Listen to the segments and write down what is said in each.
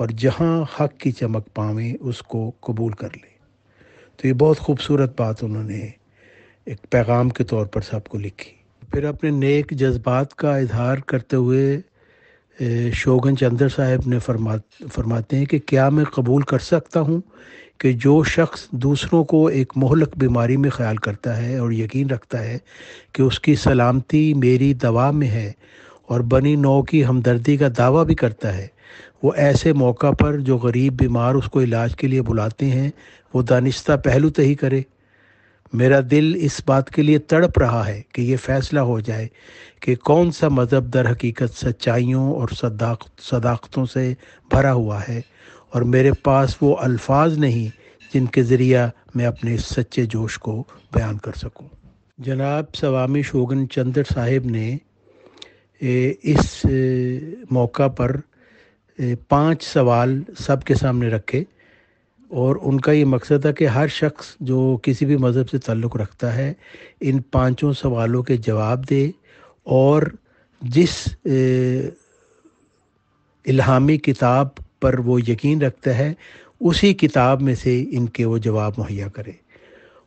اور جہاں حق کی چمک پاویں اس کو قبول کر لیں۔ تو یہ بہت خوبصورت بات انہوں نے ایک پیغام کے طور پر سب کو لکھی۔ پھر اپنے نیک جذبات کا اظہار کرتے ہوئے شوگن چندر صاحب نے فرماتے ہیں کہ کیا میں قبول کر سکتا ہوں کہ جو شخص دوسروں کو ایک مہلک بیماری میں خیال کرتا ہے اور یقین رکھتا ہے کہ اس کی سلامتی میری دوا میں ہے اور بنی نوع کی ہمدردی کا دعویٰ بھی کرتا ہے، وہ ایسے موقع پر جو غریب بیمار اس کو علاج کے لیے بلاتے ہیں وہ دانستہ پہلو تہی کرے۔ میرا دل اس بات کے لیے تڑپ رہا ہے کہ یہ فیصلہ ہو جائے کہ کون سا مذہب در حقیقت سچائیوں اور صداقتوں سے بھرا ہوا ہے، اور میرے پاس وہ الفاظ نہیں جن کے ذریعہ میں اپنے اس سچے جوش کو بیان کر سکوں۔ جناب سوامی شوگن چندر صاحب نے اس موقع پر 5 سوال سب کے سامنے رکھے، اور ان کا یہ مقصد ہے کہ ہر شخص جو کسی بھی مذہب سے تعلق رکھتا ہے ان 5 سوالوں کے جواب دے، اور جس الہامی کتاب پر وہ یقین رکھتا ہے اسی کتاب میں سے ان کے وہ جواب مہیا کرے۔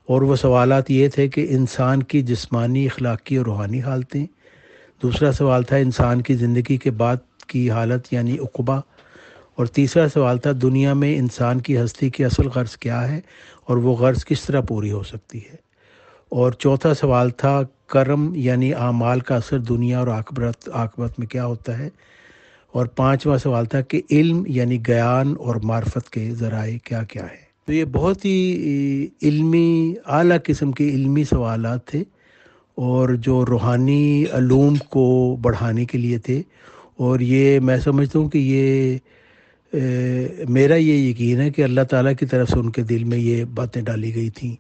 اور وہ سوالات یہ تھے کہ انسان کی جسمانی، اخلاقی اور روحانی حالتیں، دوسرا سوال تھا انسان کی زندگی کے بعد کی حالت یعنی عقبہ، اور تیسرا سوال تھا دنیا میں انسان کی ہستی کی اصل غرض کیا ہے اور وہ غرض کس طرح پوری ہو سکتی ہے، اور چوتھا سوال تھا کرم یعنی اعمال کا اثر دنیا اور عاقبت میں کیا ہوتا ہے، اور 5واں سوال تھا کہ علم یعنی گیان اور معرفت کے ذرائع کیا کیا ہے۔ تو یہ بہت ہی علمی، اعلیٰ قسم کے علمی سوالات تھے، اور جو روحانی علوم کو بڑھانے کے لیے تھے، اور یہ میں سمجھتا ہوں کہ یہ میرا یہ یقین ہے کہ اللہ تعالیٰ کی طرف سے ان کے دل میں یہ باتیں ڈالی گئی تھیں،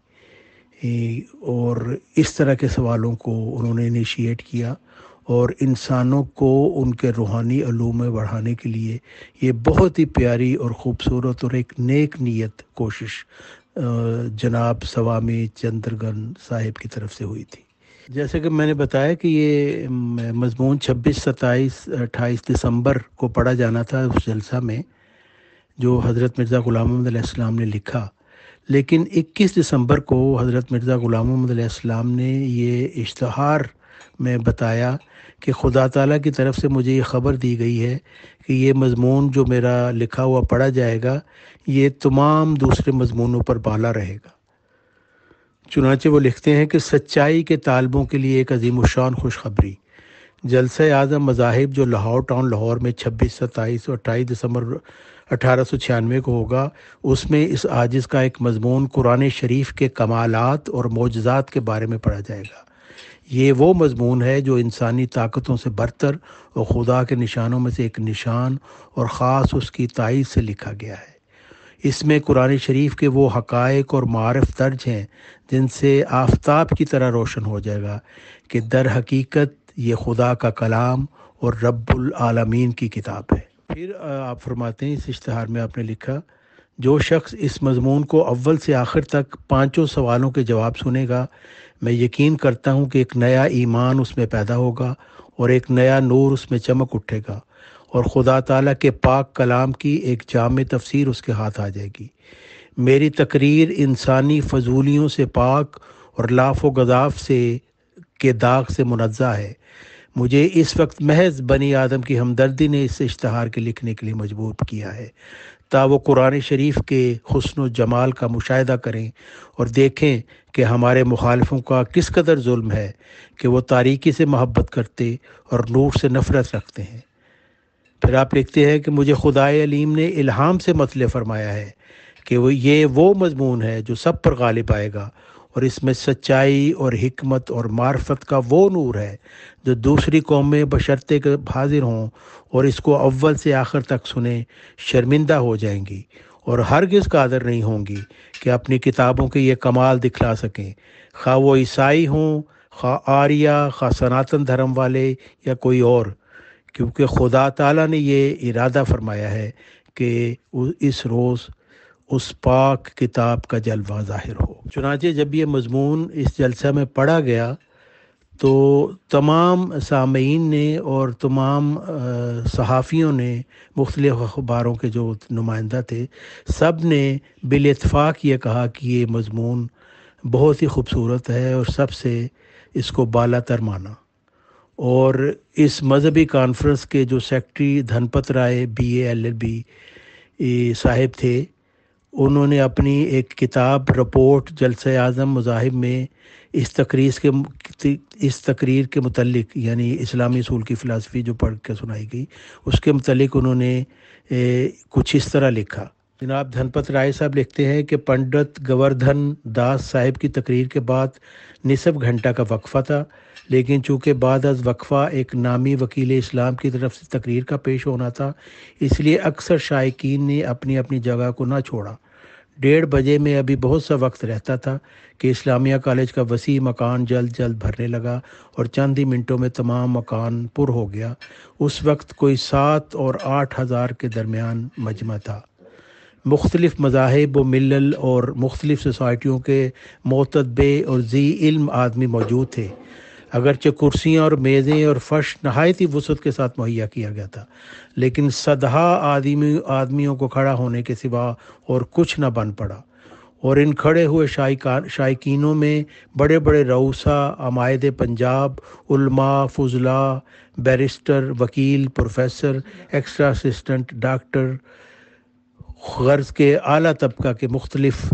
اور اس طرح کے سوالوں کو انہوں نے انیشیٹ کیا، اور انسانوں کو ان کے روحانی علوم میں بڑھانے کے لیے یہ بہت ہی پیاری اور خوبصورت اور ایک نیک نیت کوشش جناب سوامی چندرگن صاحب کی طرف سے ہوئی تھی۔ جیسے کہ میں نے بتایا کہ یہ مضمون 26، 27، 28 دسمبر کو پڑھا جانا تھا اس جلسہ میں جو حضرت مرزا غلام محمد علیہ السلام نے لکھا، لیکن 21 دسمبر کو حضرت مرزا غلام محمد علیہ السلام نے یہ اشتہار میں بتایا کہ خدا تعالیٰ کی طرف سے مجھے یہ خبر دی گئی ہے کہ یہ مضمون جو میرا لکھا ہوا پڑھا جائے گا یہ تمام دوسرے مضمونوں پر بالا رہے گا۔ چنانچہ وہ لکھتے ہیں کہ سچائی کے طالبوں کے لیے ایک عظیم الشان خوشخبری، جلسہ اعظم مذاہب جو لاہور ٹاؤن لاہور میں 26، 27 اور 28 دسمبر 1896 کو ہوگا، اس میں اس عاجز کا ایک مضمون قرآن شریف کے کمالات اور معجزات کے بارے میں پڑھا جائے گا۔ یہ وہ مضمون ہے جو انسانی طاقتوں سے برتر اور خدا کے نشانوں میں سے ایک نشان اور خاص اس کی تائید سے لکھا گیا ہے۔ اس میں قرآن شریف کے وہ حقائق اور معارف درج ہیں جن سے آفتاب کی طرح روشن ہو جائے گا کہ در حقیقت یہ خدا کا کلام اور رب العالمین کی کتاب ہے۔ پھر آپ فرماتے ہیں اس اشتہار میں آپ نے لکھا، جو شخص اس مضمون کو اول سے آخر تک 5 سوالوں کے جواب سنے گا، میں یقین کرتا ہوں کہ ایک نیا ایمان اس میں پیدا ہوگا اور ایک نیا نور اس میں چمک اٹھے گا، اور خدا تعالیٰ کے پاک کلام کی ایک جامع تفسیر اس کے ہاتھ آ جائے گی۔ میری تقریر انسانی فضولیوں سے پاک اور لاف و گزاف کے داغ سے منزہ ہے۔ مجھے اس وقت محض بنی آدم کی ہمدردی نے اس اشتہار کے لکھنے کے لیے مجبور کیا ہے، تا وہ قرآن شریف کے حسن و جمال کا مشاہدہ کریں اور دیکھیں کہ ہمارے مخالفوں کا کس قدر ظلم ہے کہ وہ تاریکی سے محبت کرتے اور نور سے نفرت رکھتے ہیں۔ پھر آپ لکھتے ہیں کہ مجھے خدائے علیم نے الہام سے مطلع فرمایا ہے کہ یہ وہ مضمون ہے جو سب پر غالب آئے گا، اور اس میں سچائی اور حکمت اور معرفت کا وہ نور ہے جو دوسری قومیں بشرطے کہ حاضر ہوں اور اس کو اول سے آخر تک سنیں شرمندہ ہو جائیں گی، اور ہرگز قادر نہیں ہوں گی کہ اپنی کتابوں کے یہ کمال دکھلا سکیں، خواہ وہ عیسائی ہوں، خواہ آریہ، خواہ سناتن دھرم والے یا کوئی اور، کیونکہ خدا تعالیٰ نے یہ ارادہ فرمایا ہے کہ اس روز اس پاک کتاب کا جلوہ ظاہر ہو۔ چنانچہ جب یہ مضمون اس جلسہ میں پڑھا گیا تو تمام سامعین نے اور تمام صحافیوں نے، مختلف اخباروں کے جو نمائندہ تھے، سب نے بالاتفاق یہ کہا کہ یہ مضمون بہت ہی خوبصورت ہے اور سب سے اس کو بالا تر مانا۔ اور اس مذہبی کانفرنس کے جو سیکٹری دھن پت رائے BA LLB صاحب تھے، انہوں نے اپنی ایک کتاب رپورٹ جلسہ اعظم مذاہب میں اس تقریر کے متعلق، یعنی اسلامی اصول کی فلسفی جو پڑھ کے سنائی گئی، اس کے متعلق انہوں نے کچھ اس طرح لکھا۔ جناب دھن پت رائے صاحب لکھتے ہیں کہ پنڈت گوردھن داس صاحب کی تقریر کے بعد نصف گھنٹہ کا وقفہ تھا، لیکن چونکہ بعد از وقفہ ایک نامی وکیل اسلام کی طرف سے تقریر کا پیش ہونا تھا، اس لیے اکثر شائقین نے اپنی اپنی جگہ کو نہ چھوڑا۔ 1:30 میں ابھی بہت سا وقت رہتا تھا کہ اسلامیہ کالج کا وسیع مکان جلد جلد بھرنے لگا اور چند ہی منٹوں میں تمام مکان پر ہو گیا۔ اس وقت کوئی 7 اور 8 ہزار کے درمیان مجمع تھا۔ مختلف مذاہب و ملل اور مختلف سوسائٹیوں کے معتدبے اور ذی علم آدمی موجود تھے۔ اگرچہ کرسیاں اور میزیں اور فرش نہایت ہی وسعت کے ساتھ مہیا کیا گیا تھا، لیکن صدہا آدمیوں کو کھڑا ہونے کے سوا اور کچھ نہ بن پڑا، اور ان کھڑے ہوئے شائقینوں میں بڑے بڑے رؤسا عمائد پنجاب، علماء، فضلاء، بیرسٹر، وکیل، پروفیسر، ایکسٹرا اسسٹنٹ، ڈاکٹر، غرض کے اعلیٰ طبقہ کے مختلف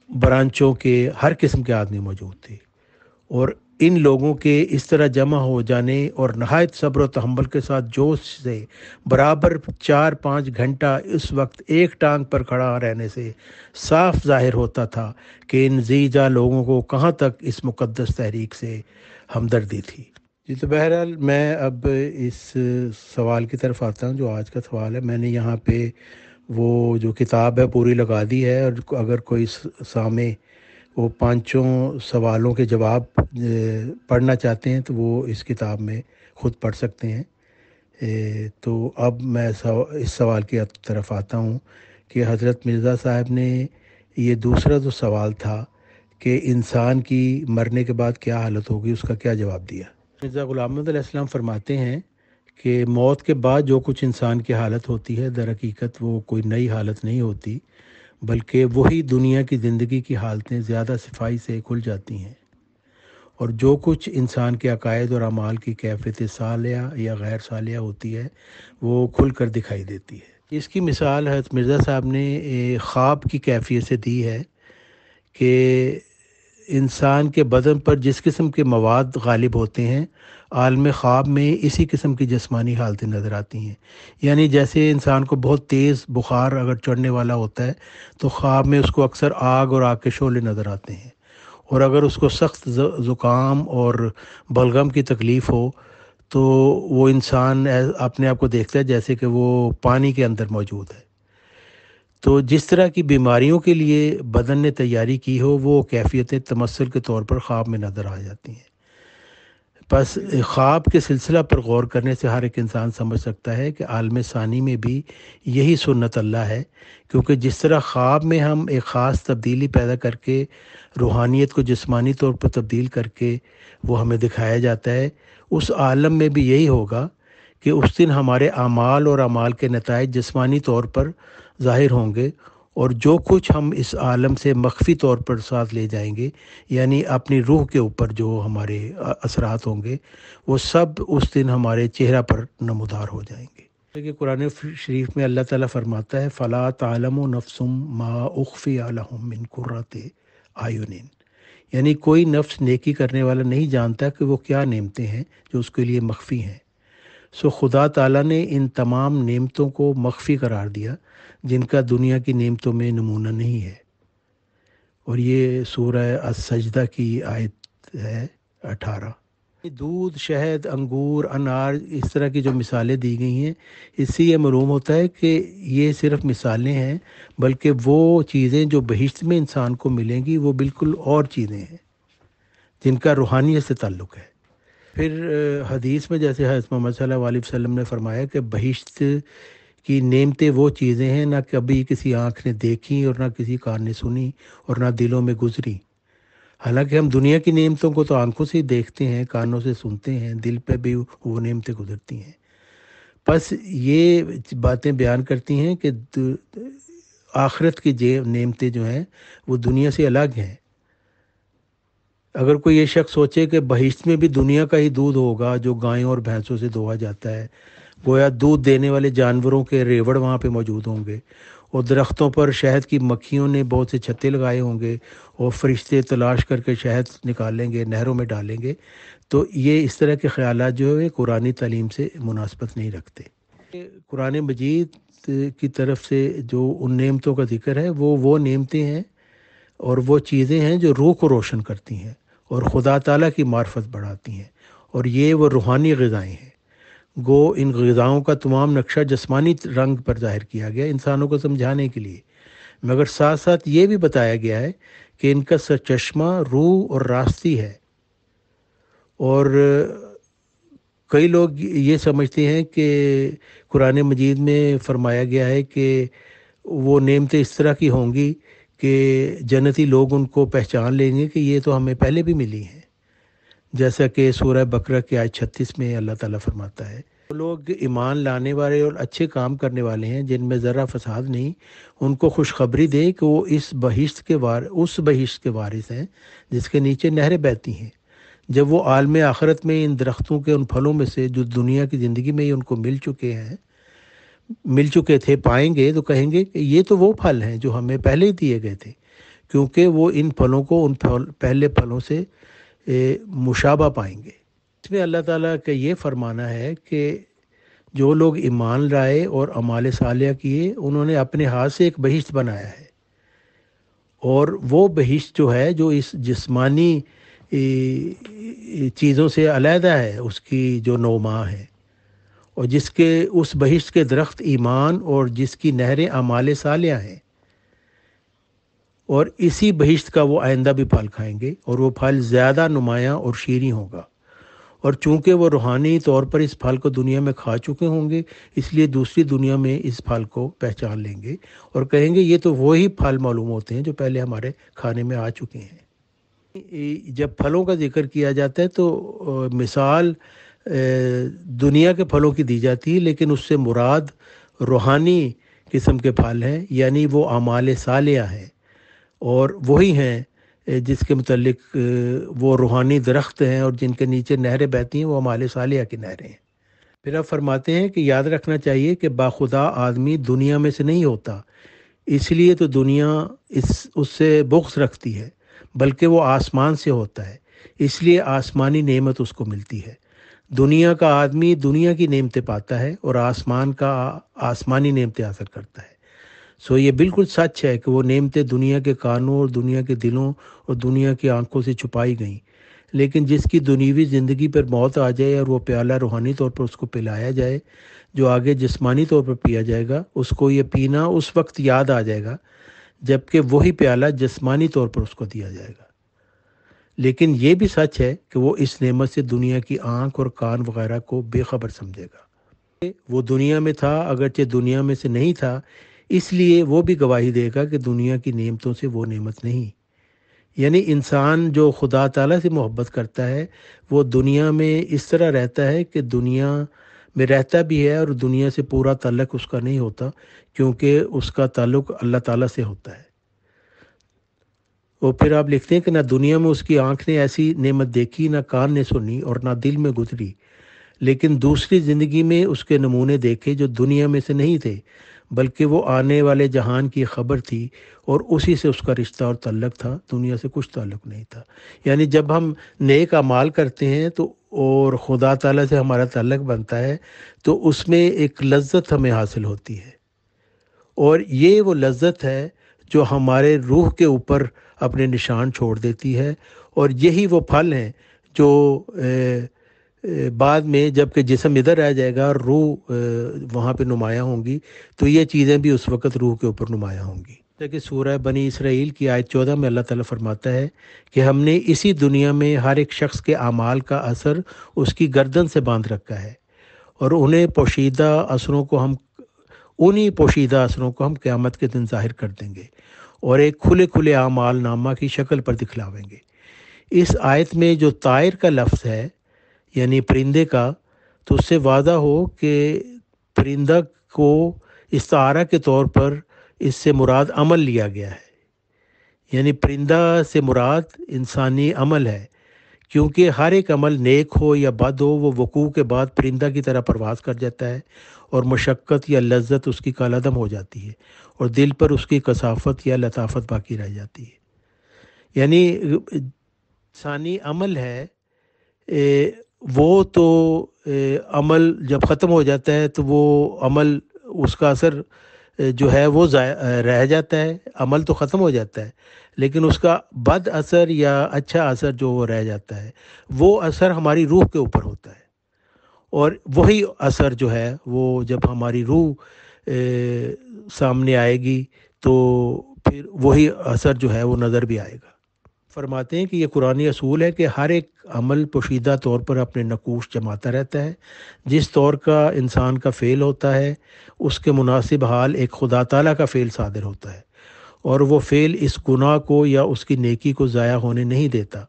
برانچوں کے ہر قسم کے آدمی موجود تھے، اور ان لوگوں کے اس طرح جمع ہو جانے اور نہایت صبر و تحمل کے ساتھ جوش سے برابر 4-5 گھنٹہ اس وقت ایک ٹانگ پر کھڑا رہنے سے صاف ظاہر ہوتا تھا کہ ان زیجا لوگوں کو کہاں تک اس مقدس تحریک سے ہمدردی تھی۔ جی تو بہرحال میں اب اس سوال کی طرف آتا ہوں جو آج کا سوال ہے۔ میں نے یہاں پہ وہ جو کتاب ہے پوری لگا دی ہے، اور اگر کوئی سامع وہ 5 سوالوں کے جواب پڑھنا چاہتے ہیں تو وہ اس کتاب میں خود پڑھ سکتے ہیں۔ تو اب میں اس سوال کی طرف آتا ہوں کہ حضرت مرزا صاحب نے یہ دوسرا جو سوال تھا کہ انسان کی مرنے کے بعد کیا حالت ہوگی، اس کا کیا جواب دیا۔ مرزا غلام محمد علیہ السلام فرماتے ہیں کہ موت کے بعد جو کچھ انسان کی حالت ہوتی ہے، در حقیقت وہ کوئی نئی حالت نہیں ہوتی، بلکہ وہی دنیا کی زندگی کی حالتیں زیادہ صفائی سے کھل جاتی ہیں، اور جو کچھ انسان کے عقائد اور اعمال کی کیفیت صالحہ یا غیر صالحہ ہوتی ہے وہ کھل کر دکھائی دیتی ہے۔ اس کی مثال حضرت مرزا صاحب نے خواب کی کیفیت سے دی ہے کہ انسان کے بدن پر جس قسم کے مواد غالب ہوتے ہیں، عالم خواب میں اسی قسم کی جسمانی حالتیں نظر آتی ہیں۔ یعنی جیسے انسان کو بہت تیز بخار اگر چڑھنے والا ہوتا ہے تو خواب میں اس کو اکثر آگ اور آگ کے شعلے نظر آتے ہیں، اور اگر اس کو سخت زکام اور بلغم کی تکلیف ہو تو وہ انسان اپنے آپ کو دیکھتا ہے جیسے کہ وہ پانی کے اندر موجود ہے۔ تو جس طرح کی بیماریوں کے لیے بدن نے تیاری کی ہو، وہ کیفیتیں تمثل کے طور پر خواب میں نظر آ جاتی ہیں۔ بس خواب کے سلسلہ پر غور کرنے سے ہر ایک انسان سمجھ سکتا ہے کہ عالم ثانی میں بھی یہی سنت اللہ ہے، کیونکہ جس طرح خواب میں ہم ایک خاص تبدیلی پیدا کر کے روحانیت کو جسمانی طور پر تبدیل کر کے وہ ہمیں دکھایا جاتا ہے، اس عالم میں بھی یہی ہوگا کہ اس دن ہمارے اعمال اور اعمال کے نتائج جسمانی طور پر ظاہر ہوں گے، اور جو کچھ ہم اس عالم سے مخفی طور پر ساتھ لے جائیں گے، یعنی اپنی روح کے اوپر جو ہمارے اثرات ہوں گے، وہ سب اس دن ہمارے چہرہ پر نمودار ہو جائیں گے۔ کہ قرآن شریف میں اللہ تعالیٰ فرماتا ہے فَلَا تَعْلَمُ نَفْسٌ مَا أُخْفِيَ لَهُم مِّن قُرَّةِ أَعْيُنٍ، یعنی کوئی نفس نیکی کرنے والا نہیں جانتا کہ وہ کیا نعمتیں ہیں جو اس کے لیے مخفی ہیں۔ سو خدا تعالیٰ نے ان تمام نعمتوں کو مخفی قرار دیا جن کا دنیا کی نعمتوں میں نمونہ نہیں ہے، اور یہ سورہ السجدہ کی آیت ہے 18۔ دودھ، شہد، انگور، انار، اس طرح کی جو مثالیں دی گئی ہیں، اس سے یہ معلوم ہوتا ہے کہ یہ صرف مثالیں ہیں، بلکہ وہ چیزیں جو بہشت میں انسان کو ملیں گی وہ بالکل اور چیزیں ہیں جن کا روحانیت سے تعلق ہے۔ پھر حدیث میں جیسے حضرت محمد صلی اللہ علیہ وسلم نے فرمایا کہ بہشت کی نعمتیں وہ چیزیں ہیں نہ کبھی کسی آنکھ نے دیکھی اور نہ کسی کان نے سنی اور نہ دلوں میں گزری۔ حالانکہ ہم دنیا کی نعمتوں کو تو آنکھوں سے ہی دیکھتے ہیں، کانوں سے سنتے ہیں، دل پہ بھی وہ نعمتیں گزرتی ہیں. بس یہ باتیں بیان کرتی ہیں کہ آخرت کی نعمتیں جو ہیں وہ دنیا سے الگ ہیں. اگر کوئی یہ شخص سوچے کہ بہشت میں بھی دنیا کا ہی دودھ ہوگا جو گایوں اور بھینسوں سے دوہا جاتا ہے، گویا دودھ دینے والے جانوروں کے ریوڑ وہاں پہ موجود ہوں گے، اور درختوں پر شہد کی مکھیوں نے بہت سے چھتے لگائے ہوں گے، اور فرشتے تلاش کر کے شہد نکالیں گے، نہروں میں ڈالیں گے، تو یہ اس طرح کے خیالات جو ہے قرآنی تعلیم سے مناسبت نہیں رکھتے. قرآن مجید کی طرف سے جو ان نعمتوں کا ذکر ہے وہ نعمتیں ہیں اور وہ چیزیں ہیں جو روح کو روشن کرتی ہیں اور خدا تعالیٰ کی معرفت بڑھاتی ہیں، اور یہ وہ روحانی غذائیں ہیں. گو ان غذاؤں کا تمام نقشہ جسمانی رنگ پر ظاہر کیا گیا انسانوں کو سمجھانے کے لیے، مگر ساتھ ساتھ یہ بھی بتایا گیا ہے کہ ان کا سرچشمہ روح اور راستی ہے. اور کئی لوگ یہ سمجھتے ہیں کہ قرآن مجید میں فرمایا گیا ہے کہ وہ نعمتیں اس طرح کی ہوں گی کہ جنتی لوگ ان کو پہچان لیں گے کہ یہ تو ہمیں پہلے بھی ملی ہیں، جیسا کہ سورہ بقرہ کی آیت 36 میں اللہ تعالیٰ فرماتا ہے. وہ لوگ ایمان لانے والے اور اچھے کام کرنے والے ہیں جن میں ذرا فساد نہیں، ان کو خوشخبری دے کہ وہ اس بہشت کے وارث ہیں جس کے نیچے نہریں بہتی ہیں. جب وہ عالم آخرت میں ان درختوں کے ان پھلوں میں سے جو دنیا کی زندگی میں ہی ان کو مل چکے تھے پائیں گے تو کہیں گے کہ یہ تو وہ پھل ہیں جو ہمیں پہلے ہی دیے گئے تھے، کیونکہ وہ ان پھلوں کو ان پہلے پھلوں سے مشابہ پائیں گے. اس میں اللہ تعالیٰ کا یہ فرمانا ہے کہ جو لوگ ایمان لائے اور اعمال صالحہ کیے انہوں نے اپنے ہاتھ سے ایک بہشت بنایا ہے، اور وہ بہشت جو ہے جو اس جسمانی چیزوں سے علیحدہ ہے، اس کی جو نوما ہے، اور جس کے اس بہشت کے درخت ایمان اور جس کی نہریں اعمال صالحہ ہیں، اور اسی بہشت کا وہ آئندہ بھی پھل کھائیں گے، اور وہ پھل زیادہ نمایاں اور شیریں ہوگا. اور چونکہ وہ روحانی طور پر اس پھل کو دنیا میں کھا چکے ہوں گے، اس لیے دوسری دنیا میں اس پھل کو پہچان لیں گے اور کہیں گے یہ تو وہی پھل معلوم ہوتے ہیں جو پہلے ہمارے کھانے میں آ چکے ہیں. جب پھلوں کا ذکر کیا جاتا ہے تو مثال دنیا کے پھلوں کی دی جاتی ہے، لیکن اس سے مراد روحانی قسم کے پھل ہیں، یعنی وہ اعمال صالحہ ہیں، اور وہی ہیں جس کے متعلق وہ روحانی درخت ہیں اور جن کے نیچے نہریں بہتی ہیں، وہ اعمال صالحہ کی نہریں ہیں. پھر آپ فرماتے ہیں کہ یاد رکھنا چاہیے کہ باخدا آدمی دنیا میں سے نہیں ہوتا، اس لیے تو دنیا اس سے بغض رکھتی ہے، بلکہ وہ آسمان سے ہوتا ہے، اس لیے آسمانی نعمت اس کو ملتی ہے. دنیا کا آدمی دنیا کی نعمتیں پاتا ہے اور آسمان کا آسمانی نعمتیں حاصل کرتا ہے. یہ بالکل سچ ہے کہ وہ نعمتیں دنیا کے کانوں اور دنیا کے دلوں اور دنیا کی آنکھوں سے چھپائی گئیں، لیکن جس کی دنیوی زندگی پر موت آ جائے اور وہ پیالہ روحانی طور پر اس کو پلایا جائے جو آگے جسمانی طور پر پیا جائے گا، اس کو یہ پینا اس وقت یاد آ جائے گا جبکہ وہی پیالہ جسمانی طور پر اس کو دیا جائے گا. لیکن یہ بھی سچ ہے کہ وہ اس نعمت سے دنیا کی آنکھ اور کان وغیرہ کو بے خبر سمجھے گا. وہ دنیا میں تھا اگرچہ دنیا میں سے نہیں تھا، اس لیے وہ بھی گواہی دے گا کہ دنیا کی نعمتوں سے وہ نعمت نہیں. یعنی انسان جو خدا تعالیٰ سے محبت کرتا ہے وہ دنیا میں اس طرح رہتا ہے کہ دنیا میں رہتا بھی ہے اور دنیا سے پورا تعلق اس کا نہیں ہوتا، کیونکہ اس کا تعلق اللہ تعالیٰ سے ہوتا ہے. اور پھر آپ لکھتے ہیں کہ نہ دنیا میں اس کی آنکھ نے ایسی نعمت دیکھی، نہ کان نے سنی اور نہ دل میں گزری، لیکن دوسری زندگی میں اس کے نمونے دیکھے جو دنیا میں سے نہیں تھے، بلکہ وہ آنے والے جہان کی خبر تھی اور اسی سے اس کا رشتہ اور تعلق تھا، دنیا سے کچھ تعلق نہیں تھا. یعنی جب ہم نیک اعمال کرتے ہیں تو اور خدا تعالیٰ سے ہمارا تعلق بنتا ہے تو اس میں ایک لذت ہمیں حاصل ہوتی ہے، اور یہ وہ لذت ہے جو ہمارے روح کے اوپر اپنے نشان چھوڑ دیتی ہے، اور یہی وہ پھل ہیں جو بعد میں جب کہ جسم ادھر آ جائے گا اور روح وہاں پہ نمایاں ہوں گی تو یہ چیزیں بھی اس وقت روح کے اوپر نمایاں ہوں گی. جیسا کہ سورہ بنی اسرائیل کی آیت 14 میں اللہ تعالیٰ فرماتا ہے کہ ہم نے اسی دنیا میں ہر ایک شخص کے اعمال کا اثر اس کی گردن سے باندھ رکھا ہے، اور انہیں پوشیدہ اثروں کو ہم قیامت کے دن ظاہر کر دیں گے اور ایک کھلے اعمال نامہ کی شکل پر دکھلاویں گے. اس آیت میں جو طائر کا لفظ ہے یعنی پرندے کا، تو اس سے واضح ہو کہ پرندہ کو استعارہ کے طور پر اس سے مراد عمل لیا گیا ہے، یعنی پرندہ سے مراد انسانی عمل ہے، کیونکہ ہر ایک عمل نیک ہو یا بد ہو وہ وقوع کے بعد پرندہ کی طرح پرواز کر جاتا ہے، اور مشقت یا لذت اس کی کالعدم ہو جاتی ہے، اور دل پر اس کی کثافت یا لطافت باقی رہ جاتی ہے۔ یعنی انسانی عمل ہے، وہ تو عمل جب ختم ہو جاتا ہے تو وہ عمل، اس کا اثر جو ہے وہ رہ جاتا ہے، عمل تو ختم ہو جاتا ہے، لیکن اس کا بد اثر یا اچھا اثر جو وہ رہ جاتا ہے، وہ اثر ہماری روح کے اوپر ہوتا ہے، اور وہی اثر جو ہے وہ جب ہماری روح سامنے آئے گی تو پھر وہی اثر جو ہے وہ نظر بھی آئے گا۔ فرماتے ہیں کہ یہ قرآنی اصول ہے کہ ہر ایک عمل پوشیدہ طور پر اپنے نقوش جماتا رہتا ہے۔ جس طور کا انسان کا فعل ہوتا ہے اس کے مناسب حال ایک خدا تعالیٰ کا فعل صادر ہوتا ہے، اور وہ فعل اس گناہ کو یا اس کی نیکی کو ضائع ہونے نہیں دیتا،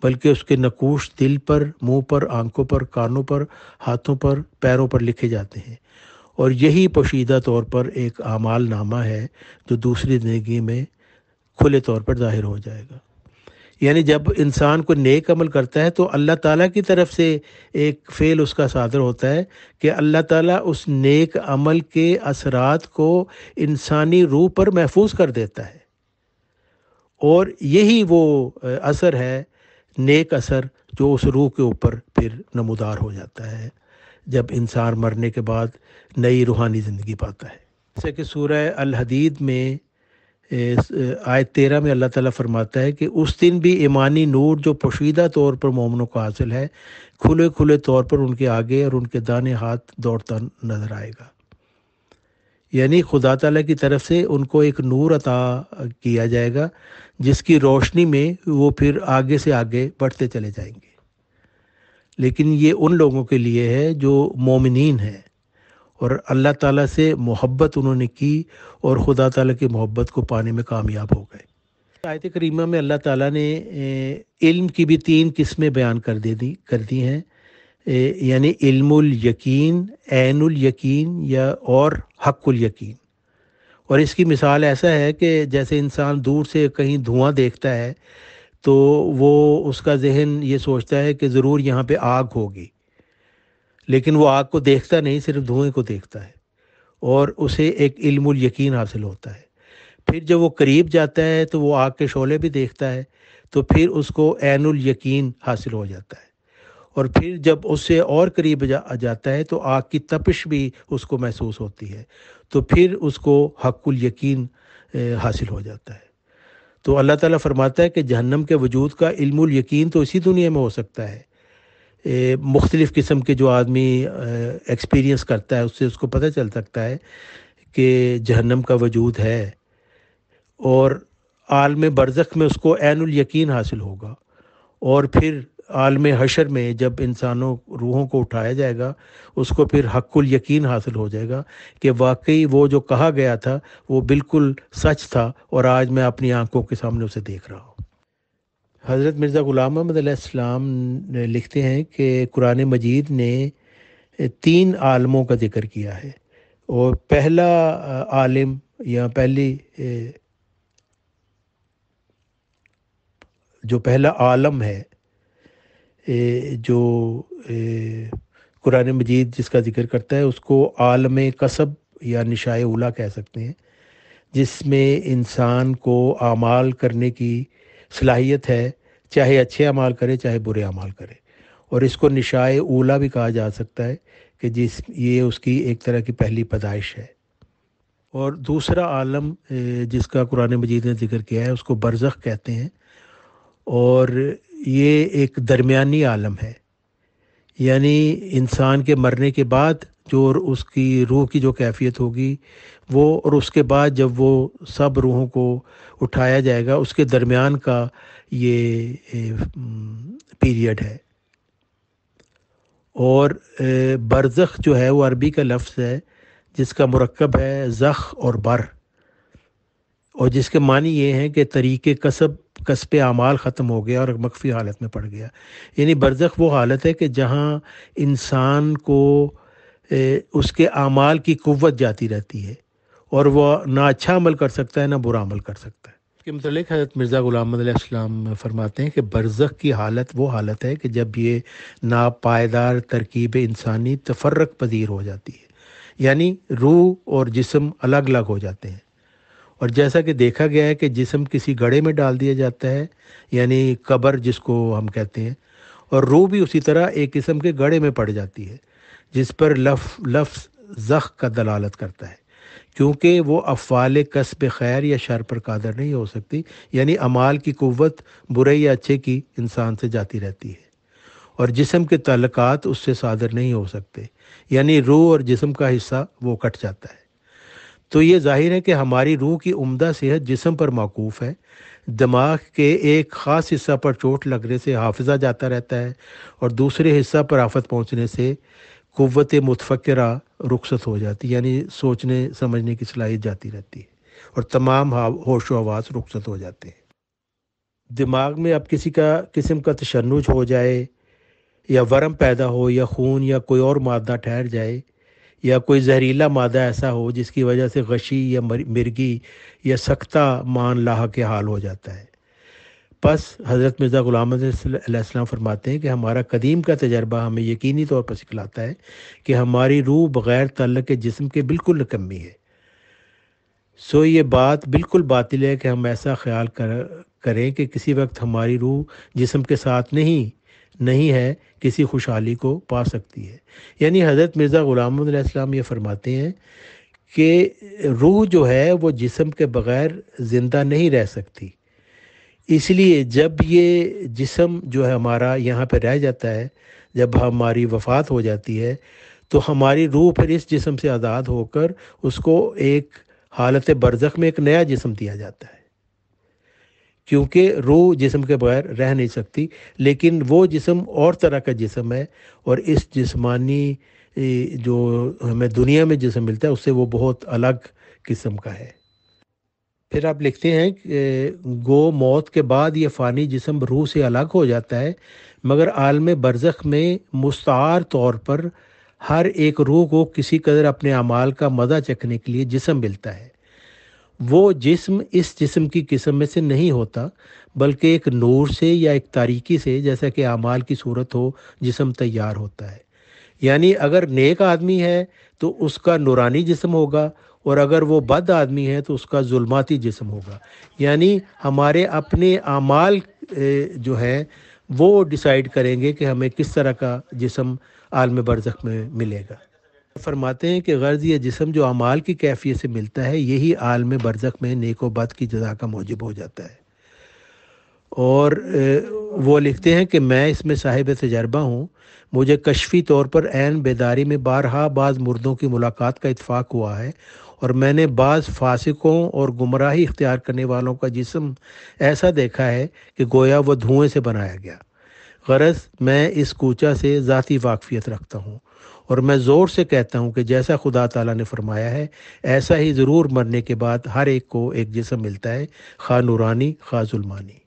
بلکہ اس کے نقوش دل پر، منہ پر، آنکھوں پر، کانوں پر، ہاتھوں پر، پیروں پر لکھے جاتے ہیں، اور یہی پوشیدہ طور پر ایک اعمال نامہ ہے جو دوسری زندگی میں کھلے طور پر ظاہر ہو جائے گا۔ یعنی جب انسان کو نیک عمل کرتا ہے تو اللہ تعالیٰ کی طرف سے ایک فعل اس کا صادر ہوتا ہے کہ اللہ تعالیٰ اس نیک عمل کے اثرات کو انسانی روح پر محفوظ کر دیتا ہے، اور یہی وہ اثر ہے، نیک اثر، جو اس روح کے اوپر پھر نمودار ہو جاتا ہے جب انسان مرنے کے بعد نئی روحانی زندگی پاتا ہے۔ جیسے کہ سورہ الحدید میں آیت 13 میں اللہ تعالیٰ فرماتا ہے کہ اس دن بھی ایمانی نور جو پوشیدہ طور پر مومنوں کو حاصل ہے کھلے کھلے طور پر ان کے آگے اور ان کے دانے ہاتھ دوڑتا نظر آئے گا۔ یعنی خدا تعالیٰ کی طرف سے ان کو ایک نور عطا کیا جائے گا جس کی روشنی میں وہ پھر آگے سے آگے بڑھتے چلے جائیں گے، لیکن یہ ان لوگوں کے لیے ہے جو مومنین ہیں اور اللہ تعالیٰ سے محبت انہوں نے کی اور خدا تعالیٰ کی محبت کو پانے میں کامیاب ہو گئے۔ آیت کریمہ میں اللہ تعالیٰ نے علم کی بھی 3 قسمیں بیان کر دی ہیں، یعنی علم الیقین، عین الیقین یا اور حق الیقین۔ اور اس کی مثال ایسا ہے کہ جیسے انسان دور سے کہیں دھواں دیکھتا ہے تو وہ اس کا ذہن یہ سوچتا ہے کہ ضرور یہاں پہ آگ ہوگی، لیکن وہ آگ کو دیکھتا نہیں، صرف دھوئیں کو دیکھتا ہے، اور اسے ایک علم الیقین حاصل ہوتا ہے۔ پھر جب وہ قریب جاتا ہے تو وہ آگ کے شعلے بھی دیکھتا ہے، تو پھر اس کو عین الیقین حاصل ہو جاتا ہے، اور پھر جب اس سے اور قریب جاتا ہے تو آگ کی تپش بھی اس کو محسوس ہوتی ہے، تو پھر اس کو حق الیقین حاصل ہو جاتا ہے۔ تو اللہ تعالیٰ فرماتا ہے کہ جہنم کے وجود کا علم الیقین تو اسی دنیا میں ہو سکتا ہے۔ مختلف قسم کے جو آدمی ایکسپیرینس کرتا ہے اس سے اس کو پتہ چل سکتا ہے کہ جہنم کا وجود ہے، اور عالم برزخ میں اس کو عین الیقین حاصل ہوگا، اور پھر عالم حشر میں جب انسانوں روحوں کو اٹھایا جائے گا اس کو پھر حق الیقین حاصل ہو جائے گا کہ واقعی وہ جو کہا گیا تھا وہ بالکل سچ تھا، اور آج میں اپنی آنکھوں کے سامنے اسے دیکھ رہا ہوں۔ حضرت مرزا غلام احمد علیہ السلام لکھتے ہیں کہ قرآن مجید نے 3 عالموں کا ذکر کیا ہے، اور پہلا عالم یا پہلی جو پہلا عالم ہے جو قرآن مجید جس کا ذکر کرتا ہے اس کو عالم کسب یا نشائے اولا کہہ سکتے ہیں، جس میں انسان کو اعمال کرنے کی صلاحیت ہے، چاہے اچھے اعمال کرے چاہے برے اعمال کرے، اور اس کو نشائے اولا بھی کہا جا سکتا ہے کہ یہ اس کی ایک طرح کی پہلی پیدائش ہے۔ اور دوسرا عالم جس کا قرآن مجید نے ذکر کیا ہے اس کو برزخ کہتے ہیں، اور یہ ایک درمیانی عالم ہے، یعنی انسان کے مرنے کے بعد جو اس کی روح کی جو کیفیت ہوگی وہ، اور اس کے بعد جب وہ سب روحوں کو اٹھایا جائے گا اس کے درمیان کا یہ پیریڈ ہے۔ اور برزخ جو ہے وہ عربی کا لفظ ہے جس کا مرکب ہے زخ اور بر، اور جس کے معنی یہ ہیں کہ طریق کسب کسب اعمال ختم ہو گیا اور مخفی حالت میں پڑ گیا۔ یعنی برزخ وہ حالت ہے کہ جہاں انسان کو اس کے اعمال کی قوت جاتی رہتی ہے اور وہ نہ اچھا عمل کر سکتا ہے نہ برا عمل کر سکتا ہے۔ اس کے متعلق حضرت مرزا غلام محمد علیہ السلام فرماتے ہیں کہ برزخ کی حالت وہ حالت ہے کہ جب یہ ناپائیدار ترکیب انسانی تفرق پذیر ہو جاتی ہے، یعنی روح اور جسم الگ الگ ہو جاتے ہیں۔ اور جیسا کہ دیکھا گیا ہے کہ جسم کسی گڑھے میں ڈال دیا جاتا ہے، یعنی قبر جس کو ہم کہتے ہیں، اور روح بھی اسی طرح ایک قسم کے گڑھے میں پڑ جاتی ہے جس پر لفظ زخ کا دلالت کرتا ہے، کیونکہ وہ افعال کسب خیر یا شر پر قادر نہیں ہو سکتی، یعنی اعمال کی قوت برے یا اچھے کی انسان سے جاتی رہتی ہے، اور جسم کے تعلقات اس سے صادر نہیں ہو سکتے، یعنی روح اور جسم کا حصہ وہ کٹ جاتا ہے۔ تو یہ ظاہر ہے کہ ہماری روح کی عمدہ صحت جسم پر موقوف ہے۔ دماغ کے ایک خاص حصہ پر چوٹ لگنے سے حافظہ جاتا رہتا ہے اور دوسرے حصہ پر آفت پہنچنے سے قوت متفکرہ رخصت ہو جاتی، یعنی سوچنے سمجھنے کی صلاحیت جاتی رہتی ہے اور تمام ہوش و حواس رخصت ہو جاتے ہیں۔ دماغ میں اب کسی کا قسم کا تشنج ہو جائے یا ورم پیدا ہو یا خون یا کوئی اور مادہ ٹھہر جائے یا کوئی زہریلا مادہ ایسا ہو جس کی وجہ سے غشی یا مرگی یا سکتہ مان لاحق کے حال ہو جاتا ہے۔ پس حضرت مرزا غلام محمد علیہ السلام فرماتے ہیں کہ ہمارا قدیم کا تجربہ ہمیں یقینی طور پر سکھلاتا ہے کہ ہماری روح بغیر تعلق کے جسم کے بالکل نکمی ہے۔ سو یہ بات بالکل باطل ہے کہ ہم ایسا خیال کریں کہ کسی وقت ہماری روح جسم کے ساتھ نہیں ہے کسی خوشحالی کو پا سکتی ہے۔ یعنی حضرت مرزا غلام محمد علیہ السلام یہ فرماتے ہیں کہ روح جو ہے وہ جسم کے بغیر زندہ نہیں رہ سکتی، اس لیے جب یہ جسم جو ہے ہمارا یہاں پہ رہ جاتا ہے، جب ہماری وفات ہو جاتی ہے تو ہماری روح پھر اس جسم سے آزاد ہو کر اس کو ایک حالت برزخ میں ایک نیا جسم دیا جاتا ہے، کیونکہ روح جسم کے بغیر رہ نہیں سکتی، لیکن وہ جسم اور طرح کا جسم ہے اور اس جسمانی جو ہمیں دنیا میں جسم ملتا ہے اس سے وہ بہت الگ قسم کا ہے۔ پھر آپ لکھتے ہیں کہ گو موت کے بعد یہ فانی جسم روح سے الگ ہو جاتا ہے، مگر عالم برزخ میں مستعار طور پر ہر ایک روح کو کسی قدر اپنے اعمال کا مزہ چکھنے کے لیے جسم ملتا ہے۔ وہ جسم اس جسم کی قسم میں سے نہیں ہوتا، بلکہ ایک نور سے یا ایک تاریکی سے، جیسا کہ اعمال کی صورت ہو، جسم تیار ہوتا ہے۔ یعنی اگر نیک آدمی ہے تو اس کا نورانی جسم ہوگا، اور اگر وہ بد آدمی ہے تو اس کا ظلماتی جسم ہوگا۔ یعنی ہمارے اپنے اعمال جو ہیں وہ ڈیسائیڈ کریں گے کہ ہمیں کس طرح کا جسم عالم برزخ میں ملے گا۔ فرماتے ہیں کہ غرض یہ جسم جو اعمال کی کیفیت سے ملتا ہے یہی عالم برزخ میں نیک و بد کی جزا کا موجب ہو جاتا ہے۔ اور وہ لکھتے ہیں کہ میں اس میں صاحب تجربہ ہوں، مجھے کشفی طور پر عین بیداری میں بارہا بعض مردوں کی ملاقات کا اتفاق ہوا ہے، اور میں نے بعض فاسقوں اور گمراہی اختیار کرنے والوں کا جسم ایسا دیکھا ہے کہ گویا وہ دھوئیں سے بنایا گیا۔ غرض میں اس کوچہ سے ذاتی واقفیت رکھتا ہوں، اور میں زور سے کہتا ہوں کہ جیسا خدا تعالیٰ نے فرمایا ہے ایسا ہی ضرور مرنے کے بعد ہر ایک کو ایک جسم ملتا ہے، خواہ نورانی خواہ ظلمانی۔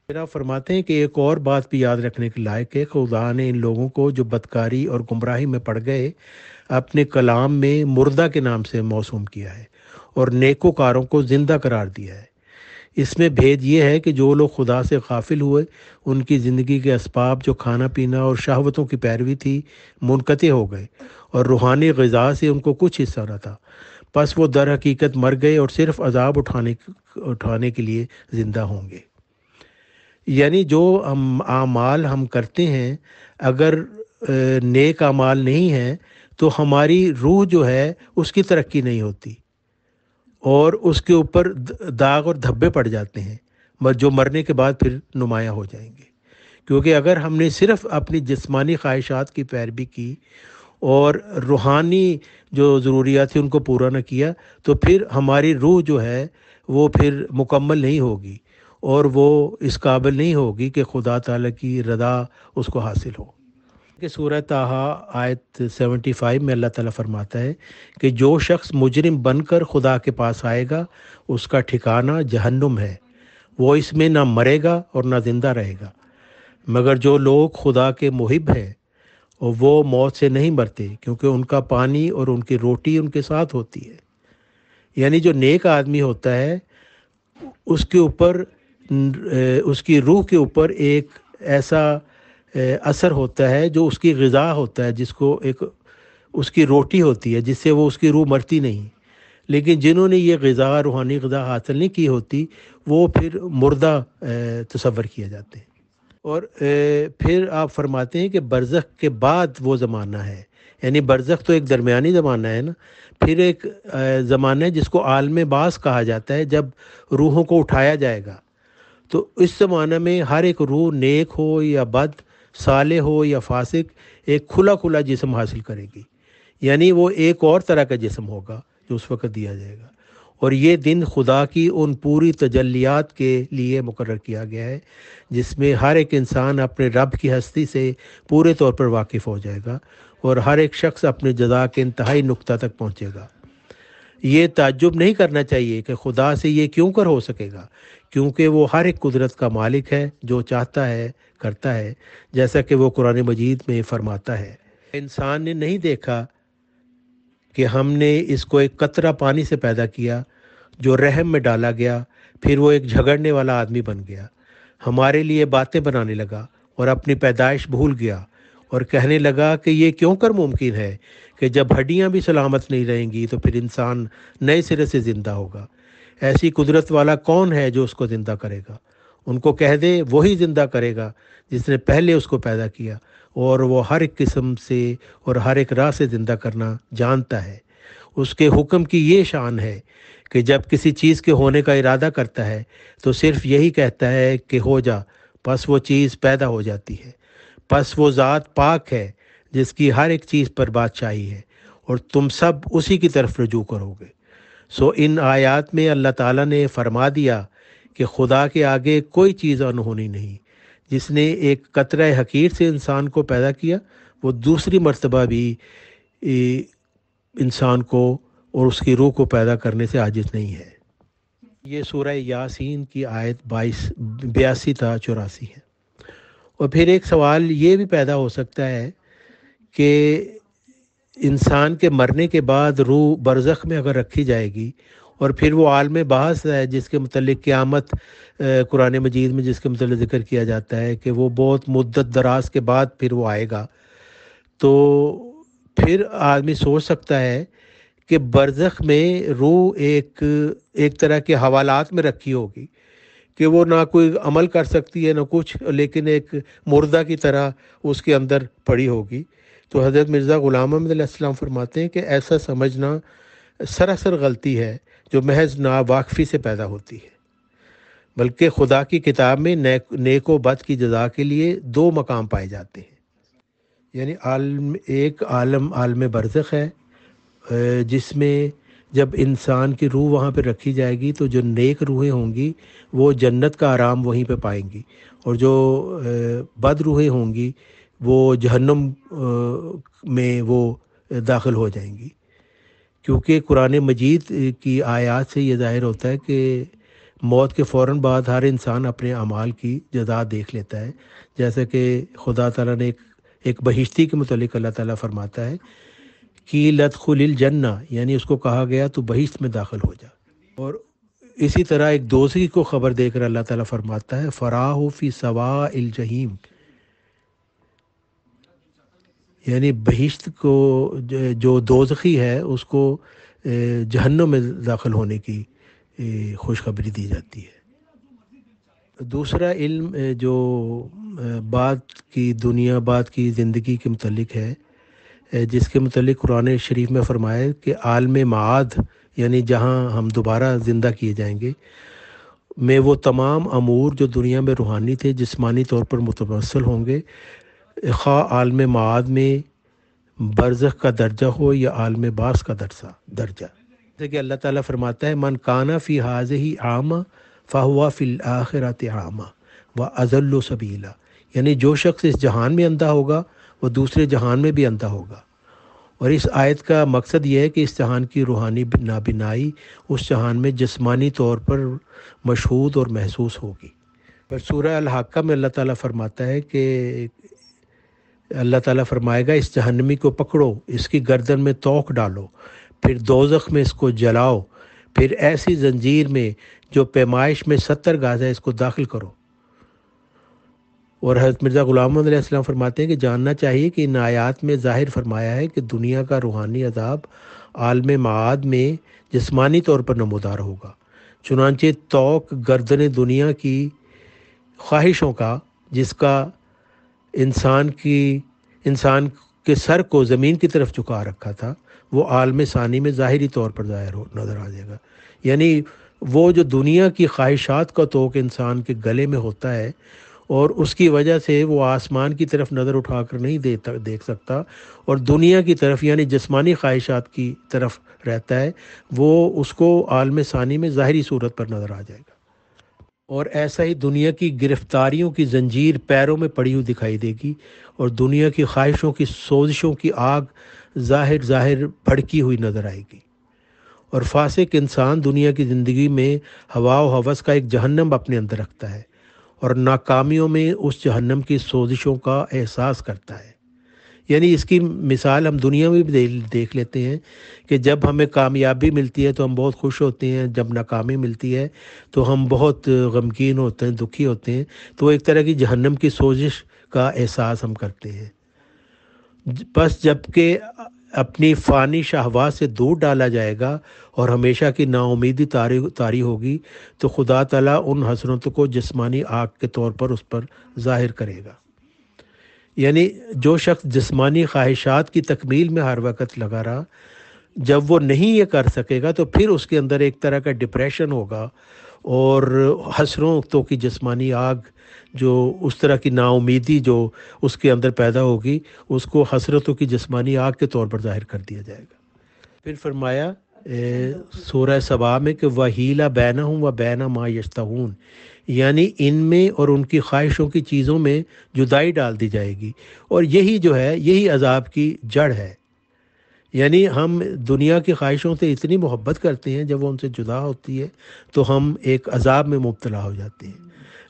پھر آپ فرماتے ہیں کہ ایک اور بات بھی یاد رکھنے کے لائق ہے، خدا نے ان لوگوں کو جو بدکاری اور گمراہی میں پڑ گئے اپنے کلام میں مردہ کے نام سے موسوم کیا ہے اور نیکوکاروں کو زندہ قرار دیا ہے۔ اس میں بھید یہ ہے کہ جو لوگ خدا سے غافل ہوئے ان کی زندگی کے اسباب جو کھانا پینا اور شہوتوں کی پیروی تھی منقطع ہو گئے، اور روحانی غذا سے ان کو کچھ حصہ نہ تھا، پس وہ در حقیقت مر گئے اور صرف عذاب اٹھانے کے لیے زندہ ہوں گے۔ یعنی جو اعمال ہم کرتے ہیں اگر نیک اعمال نہیں ہیں تو ہماری روح جو ہے اس کی ترقی نہیں ہوتی اور اس کے اوپر داغ اور دھبے پڑ جاتے ہیں جو مرنے کے بعد پھر نمایاں ہو جائیں گے، کیونکہ اگر ہم نے صرف اپنی جسمانی خواہشات کی پیروی کی اور روحانی جو ضروریات تھیں ان کو پورا نہ کیا تو پھر ہماری روح جو ہے وہ پھر مکمل نہیں ہوگی اور وہ اس قابل نہیں ہوگی کہ خدا تعالیٰ کی رضا اس کو حاصل ہو۔ کہ سورہ طٰہٰ آیت 75 میں اللہ تعالیٰ فرماتا ہے کہ جو شخص مجرم بن کر خدا کے پاس آئے گا اس کا ٹھکانہ جہنم ہے، وہ اس میں نہ مرے گا اور نہ زندہ رہے گا، مگر جو لوگ خدا کے محب ہیں اور وہ موت سے نہیں مرتے، کیونکہ ان کا پانی اور ان کی روٹی ان کے ساتھ ہوتی ہے۔ یعنی جو نیک آدمی ہوتا ہے اس کے اوپر اس کی روح کے اوپر ایک ایسا اثر ہوتا ہے جو اس کی غذا ہوتا ہے، جس کو ایک اس کی روٹی ہوتی ہے، جس سے وہ اس کی روح مرتی نہیں۔ لیکن جنہوں نے یہ غذا، روحانی غذا حاصل نہیں کی ہوتی، وہ پھر مردہ تصور کیا جاتے ہیں۔ اور پھر آپ فرماتے ہیں کہ برزخ کے بعد وہ زمانہ ہے، یعنی برزخ تو ایک درمیانی زمانہ ہے نا، پھر ایک زمانہ ہے جس کو عالم بعث کہا جاتا ہے، جب روحوں کو اٹھایا جائے گا۔ تو اس زمانہ میں ہر ایک روح نیک ہو یا بد، صالح ہو یا فاسق، ایک کھلا کھلا جسم حاصل کرے گی، یعنی وہ ایک اور طرح کا جسم ہوگا جو اس وقت دیا جائے گا۔ اور یہ دن خدا کی ان پوری تجلیات کے لیے مقرر کیا گیا ہے جس میں ہر ایک انسان اپنے رب کی ہستی سے پورے طور پر واقف ہو جائے گا، اور ہر ایک شخص اپنے جزا کے انتہائی نقطہ تک پہنچے گا۔ یہ تعجب نہیں کرنا چاہیے کہ خدا سے یہ کیوں کر ہو سکے گا، کیونکہ وہ ہر ایک قدرت کا مالک ہے، جو چاہتا ہے کرتا ہے، جیسا کہ وہ قرآن مجید میں فرماتا ہے۔ انسان نے نہیں دیکھا کہ ہم نے اس کو ایک قطرہ پانی سے پیدا کیا، جو رحم میں ڈالا گیا، پھر وہ ایک جھگڑنے والا آدمی بن گیا، ہمارے لیے باتیں بنانے لگا اور اپنی پیدائش بھول گیا، اور کہنے لگا کہ یہ کیوں کر ممکن ہے کہ جب ہڈیاں بھی سلامت نہیں رہیں گی تو پھر انسان نئے سرے سے زندہ ہوگا۔ ایسی قدرت والا کون ہے جو اس کو زندہ کرے گا؟ ان کو کہہ دے وہی زندہ کرے گا جس نے پہلے اس کو پیدا کیا، اور وہ ہر ایک قسم سے اور ہر ایک راہ سے زندہ کرنا جانتا ہے۔ اس کے حکم کی یہ شان ہے کہ جب کسی چیز کے ہونے کا ارادہ کرتا ہے تو صرف یہی کہتا ہے کہ ہو جا، پس وہ چیز پیدا ہو جاتی ہے۔ پس وہ ذات پاک ہے جس کی ہر ایک چیز پر بادشاہی ہے، اور تم سب اسی کی طرف رجوع کرو گے۔ سو ان آیات میں اللہ تعالیٰ نے فرما دیا کہ خدا کے آگے کوئی چیز انہونی نہیں۔ جس نے ایک قطرہ حقیر سے انسان کو پیدا کیا، وہ دوسری مرتبہ بھی انسان کو اور اس کی روح کو پیدا کرنے سے عاجز نہیں ہے۔ یہ سورہ یاسین کی آیت 82 تا 84 ہے۔ اور پھر ایک سوال یہ بھی پیدا ہو سکتا ہے کہ انسان کے مرنے کے بعد روح برزخ میں اگر رکھی جائے گی، اور پھر وہ عالم بعث ہے جس کے متعلق قیامت قرآن مجید میں جس کے متعلق ذکر کیا جاتا ہے کہ وہ بہت مدت دراز کے بعد پھر وہ آئے گا، تو پھر آدمی سوچ سکتا ہے کہ برزخ میں روح ایک طرح کے حوالات میں رکھی ہوگی کہ وہ نہ کوئی عمل کر سکتی ہے نہ کچھ، لیکن ایک مردہ کی طرح اس کے اندر پڑی ہوگی۔ تو حضرت مرزا غلام احمد علیہ السلام فرماتے ہیں کہ ایسا سمجھنا سراسر غلطی ہے جو محض ناواقفی سے پیدا ہوتی ہے، بلکہ خدا کی کتاب میں نیک و بد کی جزا کے لیے 2 مقام پائے جاتے ہیں۔ یعنی ایک عالم برزخ ہے جس میں جب انسان کی روح وہاں پہ رکھی جائے گی تو جو نیک روحیں ہوں گی وہ جنت کا آرام وہیں پہ پائیں گی، اور جو بد روحیں ہوں گی وہ جہنم میں وہ داخل ہو جائیں گی۔ کیونکہ قرآن مجید کی آیات سے یہ ظاہر ہوتا ہے کہ موت کے فوراً بعد ہر انسان اپنے اعمال کی جزا دیکھ لیتا ہے، جیسا کہ خدا تعالیٰ نے ایک بہشتی کے متعلق اللہ تعالیٰ فرماتا ہے کہ لدخل الجنہ، یعنی اس کو کہا گیا تو بہشت میں داخل ہو جا۔ اور اسی طرح ایک دوزخی کو خبر دے کر اللہ تعالیٰ فرماتا ہے فراہ فی سواء الجحیم، یعنی بہشت کو جو دوزخی ہے اس کو جہنم میں داخل ہونے کی خوشخبری دی جاتی ہے۔ دوسرا علم جو بعد کی دنیا، بعد کی زندگی کے متعلق ہے، جس کے متعلق قرآن شریف میں فرمایا کہ عالم معاد، یعنی جہاں ہم دوبارہ زندہ کیے جائیں گے، میں وہ تمام امور جو دنیا میں روحانی تھے جسمانی طور پر متمثل ہوں گے، خواہ عالم معاد میں برزخ کا درجہ ہو یا عالم بعث کا درجہ۔ جیسے کہ اللہ تعالیٰ فرماتا ہے من کانا فی ہذہ اعمی فہو فی الآخرۃ اعمی واضل سبیلا، یعنی جو شخص اس جہان میں اندھا ہوگا وہ دوسرے جہان میں بھی اندھا ہوگا، اور اس آیت کا مقصد یہ ہے کہ اس جہان کی روحانی نابینائی اس جہان میں جسمانی طور پر مشہود اور محسوس ہوگی۔ پر سورہ الحاقہ میں اللہ تعالیٰ فرماتا ہے کہ اللہ تعالیٰ فرمائے گا اس جہنمی کو پکڑو، اس کی گردن میں توق ڈالو، پھر دوزخ میں اس کو جلاؤ، پھر ایسی زنجیر میں جو پیمائش میں 70 گز ہے اس کو داخل کرو۔ اور حضرت مرزا غلام محمد علیہ السلام فرماتے ہیں کہ جاننا چاہیے کہ ان آیات میں ظاہر فرمایا ہے کہ دنیا کا روحانی عذاب عالم معاد میں جسمانی طور پر نمودار ہوگا، چنانچہ توق گردن دنیا کی خواہشوں کا، جس کا انسان کے سر کو زمین کی طرف جھکا رکھا تھا، وہ عالم ثانی میں ظاہری طور پر نظر آ جائے گا۔ یعنی وہ جو دنیا کی خواہشات کا توق انسان کے گلے میں ہوتا ہے اور اس کی وجہ سے وہ آسمان کی طرف نظر اٹھا کر نہیں دیکھ سکتا اور دنیا کی طرف یعنی جسمانی خواہشات کی طرف رہتا ہے، وہ اس کو عالم ثانی میں ظاہری صورت پر نظر آ جائے گا۔ اور ایسا ہی دنیا کی گرفتاریوں کی زنجیر پیروں میں پڑی ہوئی دکھائی دے گی اور دنیا کی خواہشوں کی سوزشوں کی آگ ظاہر بھڑکی ہوئی نظر آئے گی۔ اور فاسق انسان دنیا کی زندگی میں ہوا و ہوس کا ایک جہنم اپنے اندر رکھتا ہے اور ناکامیوں میں اس جہنم کی سوزشوں کا احساس کرتا ہے۔ یعنی اس کی مثال ہم دنیا میں بھی دیکھ لیتے ہیں کہ جب ہمیں کامیابی ملتی ہے تو ہم بہت خوش ہوتے ہیں، جب ناکامی ملتی ہے تو ہم بہت غمگین ہوتے ہیں، دکھی ہوتے ہیں، تو ایک طرح کی جہنم کی سوزش کا احساس ہم کرتے ہیں۔ بس جب کہ اپنی فانی شہوات سے دور ڈالا جائے گا اور ہمیشہ کی نا امیدی طاری ہوگی تو خدا تعالیٰ ان حسرتوں کو جسمانی آگ کے طور پر اس پر ظاہر کرے گا۔ یعنی جو شخص جسمانی خواہشات کی تکمیل میں ہر وقت لگا رہا، جب وہ نہیں یہ کر سکے گا تو پھر اس کے اندر ایک طرح کا ڈپریشن ہوگا اور حسرتوں کی جسمانی آگ، جو اس طرح کی نا امیدی جو اس کے اندر پیدا ہوگی، اس کو حسرتوں کی جسمانی آگ کے طور پر ظاہر کر دیا جائے گا۔ پھر فرمایا سورہ سبا میں کہ وَحِیلَ بَیْنَهُمْ وَبَیْنَ مَا یشتہون، یعنی ان میں اور ان کی خواہشوں کی چیزوں میں جدائی ڈال دی جائے گی، اور یہی جو ہے یہی عذاب کی جڑ ہے۔ یعنی ہم دنیا کی خواہشوں سے اتنی محبت کرتے ہیں، جب وہ ان سے جدا ہوتی ہے تو ہم ایک عذاب میں مبتلا ہو جاتے ہیں۔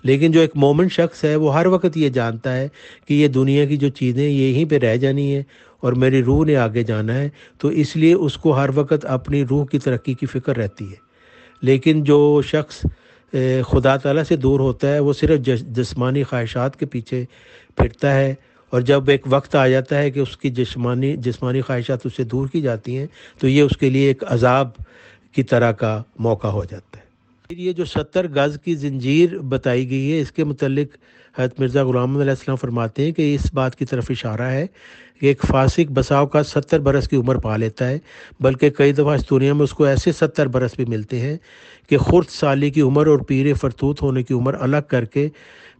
لیکن جو ایک مومن شخص ہے وہ ہر وقت یہ جانتا ہے کہ یہ دنیا کی جو چیزیں یہیں پہ رہ جانی ہے اور میری روح نے آگے جانا ہے، تو اس لیے اس کو ہر وقت اپنی روح کی ترقی کی فکر رہتی ہے۔ لیکن جو شخص خدا تعالیٰ سے دور ہوتا ہے وہ صرف جسمانی خواہشات کے پیچھے پھرتا ہے، اور جب ایک وقت آ جاتا ہے کہ اس کی جسمانی خواہشات اس سے دور کی جاتی ہیں تو یہ اس کے لیے ایک عذاب کی طرح کا موقع ہو جاتا ہے۔ پھر یہ جو 70 گز کی زنجیر بتائی گئی ہے، اس کے متعلق حضرت مرزا غلام محمد علیہ السلام فرماتے ہیں کہ اس بات کی طرف اشارہ ہے کہ ایک فاسق بسا اوقات 70 برس کی عمر پا لیتا ہے، بلکہ کئی دفعہ اس دنیا میں اس کو ایسے 70 برس بھی ملتے ہیں کہ خرد سالی کی عمر اور پیر فرتوت ہونے کی عمر الگ کر کے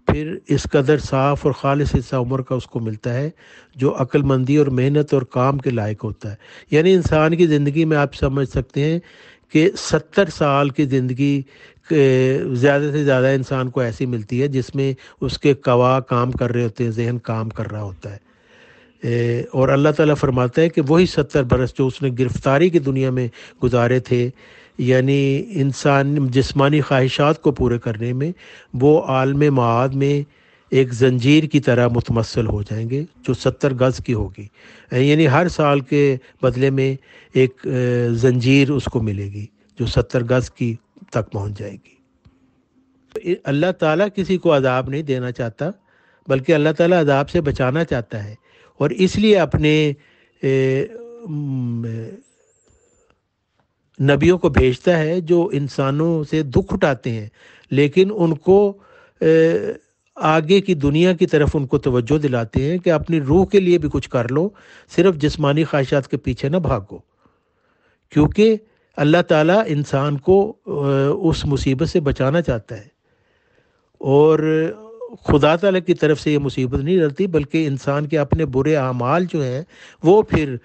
پھر اس قدر صاف اور خالص حصہ عمر کا اس کو ملتا ہے جو عقل مندی اور محنت اور کام کے لائق ہوتا ہے۔ یعنی انسان کی زندگی میں آپ سمجھ سکتے ہیں کہ 70 سال کی زندگی زیادہ سے زیادہ انسان کو ایسی ملتی ہے جس میں اس کے قوا کام کر رہے ہوتے ہیں، ذہن کام کر رہا ہوتا ہے، اور اللہ تعالیٰ فرماتا ہے کہ وہی 70 برس جو اس نے گرفتاری کی دنیا میں گزارے تھے، یعنی انسان جسمانی خواہشات کو پورے کرنے میں، وہ عالم معاد میں ایک زنجیر کی طرح متمثل ہو جائیں گے جو 70 گز کی ہوگی۔ یعنی ہر سال کے بدلے میں ایک زنجیر اس کو ملے گی جو 70 گز کی تک پہنچ جائے گی۔ اللہ تعالیٰ کسی کو عذاب نہیں دینا چاہتا، بلکہ اللہ تعالیٰ عذاب سے بچانا چاہتا ہے، اور اس لیے اپنے نبیوں کو بھیجتا ہے جو انسانوں سے دکھ اٹھاتے ہیں، لیکن ان کو آگے کی دنیا کی طرف ان کو توجہ دلاتے ہیں کہ اپنی روح کے لیے بھی کچھ کر لو، صرف جسمانی خواہشات کے پیچھے نہ بھاگو، کیونکہ اللہ تعالیٰ انسان کو اس مصیبت سے بچانا چاہتا ہے، اور خدا تعالیٰ کی طرف سے یہ مصیبت نہیں ڈلتی، بلکہ انسان کے اپنے برے اعمال جو ہیں وہ پھر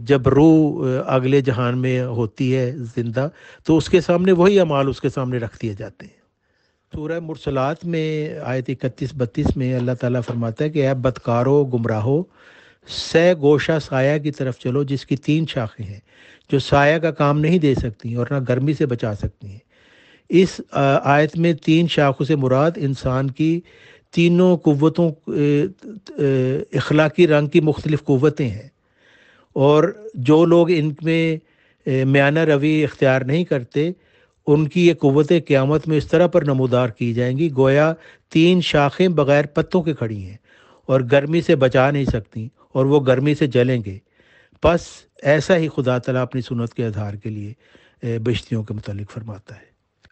جب روح اگلے جہان میں ہوتی ہے زندہ تو اس کے سامنے وہی اعمال اس کے سامنے رکھ دیے جاتے ہیں۔ سورہ مرسلات میں آیت 31-32 میں اللہ تعالیٰ فرماتا ہے کہ اے بدکارو گمراہو، سہ گوشہ سایہ کی طرف چلو جس کی 3 شاخیں ہیں، جو سایہ کا کام نہیں دے سکتی اور نہ گرمی سے بچا سکتی ہیں۔ اس آیت میں 3 شاخوں سے مراد انسان کی تینوں قوتوں، اخلاقی رنگ کی مختلف قوتیں ہیں، اور جو لوگ ان میں میانہ روی اختیار نہیں کرتے ان کی یہ قوتیں قیامت میں اس طرح پر نمودار کی جائیں گی گویا 3 شاخیں بغیر پتوں کے کھڑی ہیں اور گرمی سے بچا نہیں سکتی اور وہ گرمی سے جلیں گے۔ پس ایسا ہی خدا تعالیٰ اپنی سنت کے اظہار کے لیے بشتیوں کے متعلق فرماتا ہے۔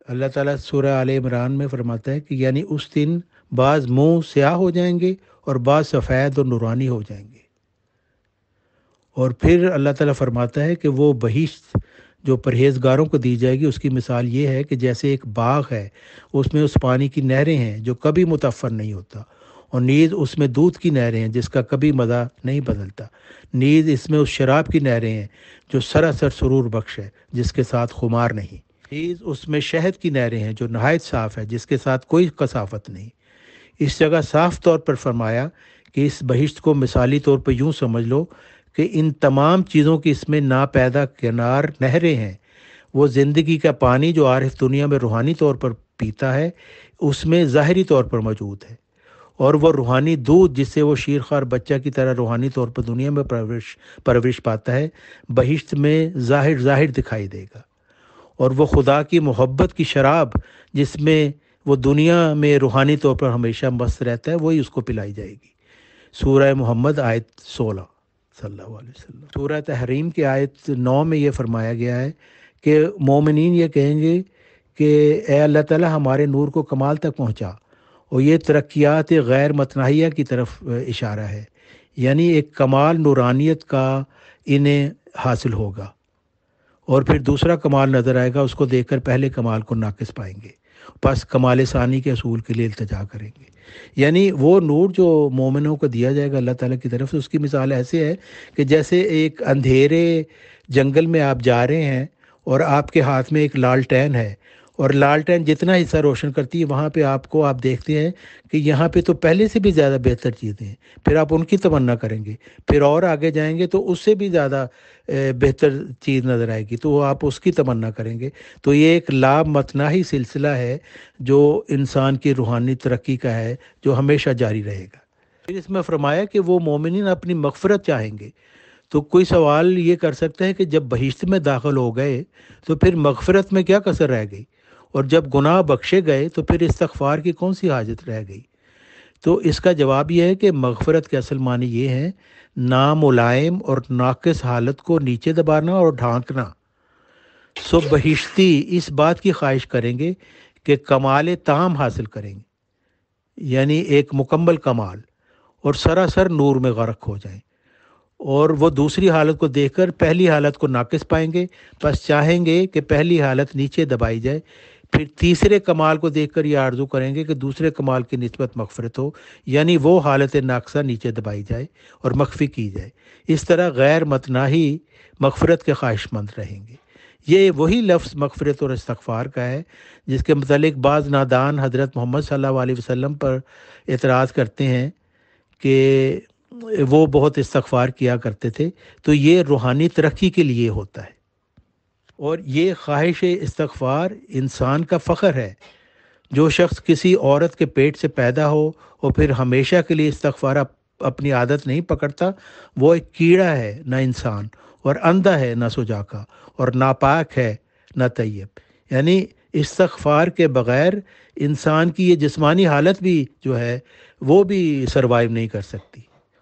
اللہ تعالیٰ سورہ آل عمران میں فرماتا ہے کہ یعنی اس دن بعض منہ سیاہ ہو جائیں گے اور بعض سفید اور نورانی ہو جائیں گے۔ اور پھر اللہ تعالیٰ فرماتا ہے کہ وہ بہشت جو پرہیزگاروں کو دی جائے گی اس کی مثال یہ ہے کہ جیسے ایک باغ ہے، اس میں اس پانی کی نہریں ہیں جو کبھی متفر نہیں ہوتا، اور نیز اس میں دودھ کی نہریں ہیں جس کا کبھی مزہ نہیں بدلتا، نیز اس میں اس شراب کی نہریں ہیں جو سراسر سرور بخش ہے جس کے ساتھ خمار نہیں، نیز اس میں شہد کی نہریں ہیں جو نہایت صاف ہے جس کے ساتھ کوئی کثافت نہیں۔ اس جگہ صاف طور پر فرمایا کہ اس بہشت کو مثالی طور پر یوں سمجھ لو کہ ان تمام چیزوں کی اس میں ناپیدا کنار نہریں ہیں۔ وہ زندگی کا پانی جو عارف دنیا میں روحانی طور پر پیتا ہے اس میں ظاہری طور پر موجود ہے، اور وہ روحانی دودھ جس سے وہ شیرخوار بچہ کی طرح روحانی طور پر دنیا میں پرورش پاتا ہے بہشت میں ظاہر دکھائی دے گا، اور وہ خدا کی محبت کی شراب جس میں وہ دنیا میں روحانی طور پر ہمیشہ مست رہتا ہے وہی اس کو پلائی جائے گی۔ سورہ محمد آیت 16 صلی اللہ علیہ وسلم۔ سورہ تحریم کی آیت 9 میں یہ فرمایا گیا ہے کہ مومنین یہ کہیں گے کہ اے اللہ تعالیٰ ہمارے نور کو کمال تک پہنچا، اور یہ ترقیات غیر متناہیہ کی طرف اشارہ ہے، یعنی ایک کمال نورانیت کا انہیں حاصل ہوگا، اور پھر دوسرا کمال نظر آئے گا، اس کو دیکھ کر پہلے کمال کو ناقص پائیں گے، پس کمال ثانی کے حصول کے لیے التجا کریں گے۔ یعنی وہ نور جو مومنوں کو دیا جائے گا اللہ تعالیٰ کی طرف سے، اس کی مثال ایسے ہے کہ جیسے ایک اندھیرے جنگل میں آپ جا رہے ہیں اور آپ کے ہاتھ میں ایک لالٹین ہے، اور لالٹین جتنا حصہ روشن کرتی ہے وہاں پہ آپ دیکھتے ہیں کہ یہاں پہ تو پہلے سے بھی زیادہ بہتر چیزیں ہیں، پھر آپ ان کی تمنا کریں گے، پھر اور آگے جائیں گے تو اس سے بھی زیادہ بہتر چیز نظر آئے گی تو آپ اس کی تمنا کریں گے۔ تو یہ ایک لامتناہی سلسلہ ہے جو انسان کی روحانی ترقی کا ہے، جو ہمیشہ جاری رہے گا۔ پھر اس میں فرمایا کہ وہ مومنین اپنی مغفرت چاہیں گے، تو کوئی سوال یہ کر سکتا ہے کہ جب بہشت میں داخل ہو گئے تو پھر مغفرت میں کیا کسر رہ گئی، اور جب گناہ بخشے گئے تو پھر استغفار کی کون سی حاجت رہ گئی؟ تو اس کا جواب یہ ہے کہ مغفرت کے اصل معنی یہ ہے ناملائم اور ناقص حالت کو نیچے دبانا اور ڈھانکنا۔ سو بہشتی اس بات کی خواہش کریں گے کہ کمال تام حاصل کریں گے، یعنی ایک مکمل کمال، اور سراسر نور میں غرق ہو جائیں، اور وہ دوسری حالت کو دیکھ کر پہلی حالت کو ناقص پائیں گے، بس چاہیں گے کہ پہلی حالت نیچے دبائی جائے، پھر تیسرے کمال کو دیکھ کر یہ آرزو کریں گے کہ دوسرے کمال کی نسبت مغفرت ہو، یعنی وہ حالت ناقصہ نیچے دبائی جائے اور مخفی کی جائے۔ اس طرح غیر متناہی مغفرت کے خواہش مند رہیں گے۔ یہ وہی لفظ مغفرت اور استغفار کا ہے جس کے متعلق بعض نادان حضرت محمد صلی اللہ علیہ وسلم پر اعتراض کرتے ہیں کہ وہ بہت استغفار کیا کرتے تھے، تو یہ روحانی ترقی کے لیے ہوتا ہے، اور یہ خواہش استغفار انسان کا فخر ہے۔ جو شخص کسی عورت کے پیٹ سے پیدا ہو اور پھر ہمیشہ کے لیے استغفار اپنی عادت نہیں پکڑتا، وہ ایک کیڑا ہے نہ انسان، اور اندھا ہے نہ سجاکا، اور ناپاک ہے نہ طیب۔ یعنی استغفار کے بغیر انسان کی یہ جسمانی حالت بھی جو ہے وہ بھی سروائیو نہیں کر سکتی،